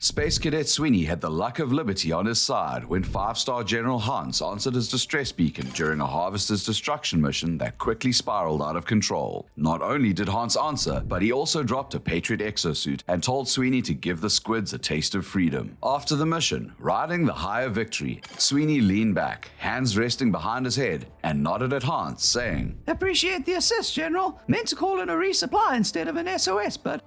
Space Cadet Sweeney had the luck of liberty on his side when 5-star General Hans answered his distress beacon during a Harvester's destruction mission that quickly spiraled out of control. Not only did Hans answer, but he also dropped a Patriot exosuit and told Sweeney to give the squids a taste of freedom. After the mission, riding the high of victory, Sweeney leaned back, hands resting behind his head, and nodded at Hans, saying, "Appreciate the assist, General. Meant to call in a resupply instead of an SOS, but,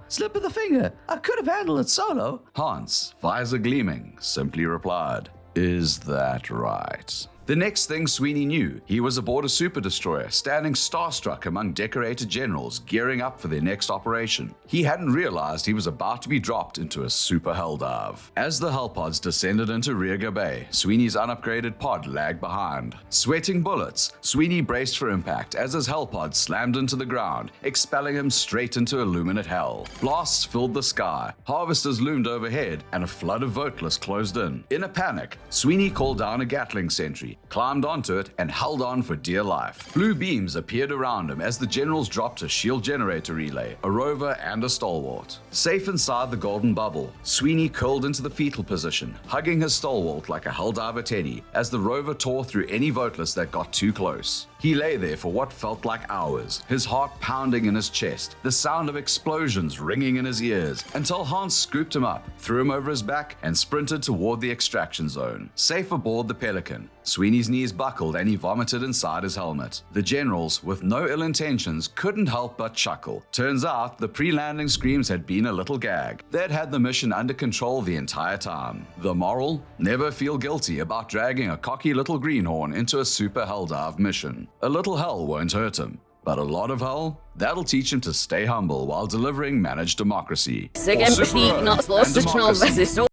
slip of the finger. I could have handled it solo." Hans, visor gleaming, simply replied, "Is that right?" The next thing Sweeney knew, he was aboard a super destroyer, standing starstruck among decorated generals gearing up for their next operation. He hadn't realized he was about to be dropped into a super helldive. As the hellpods descended into Riega Bay, Sweeney's unupgraded pod lagged behind. Sweating bullets, Sweeney braced for impact as his hellpod slammed into the ground, expelling him straight into illuminate hell. Blasts filled the sky, harvesters loomed overhead, and a flood of voteless closed in. In a panic, Sweeney called down a Gatling sentry, climbed onto it, and held on for dear life. Blue beams appeared around him as the generals dropped a shield generator relay, a rover, and a stalwart. Safe inside the golden bubble, Sweeney curled into the fetal position, hugging his stalwart like a Helldiver teddy as the rover tore through any voteless that got too close. He lay there for what felt like hours, his heart pounding in his chest, the sound of explosions ringing in his ears, until Hans scooped him up, threw him over his back, and sprinted toward the extraction zone. Safe aboard the Pelican, Sweeney's knees buckled and he vomited inside his helmet. The generals, with no ill intentions, couldn't help but chuckle. Turns out, the pre-landing screams had been a little gag. They'd had the mission under control the entire time. The moral? Never feel guilty about dragging a cocky little greenhorn into a super helldive mission. A little hell won't hurt him, but a lot of hell? That'll teach him to stay humble while delivering managed democracy. Or super and democracy.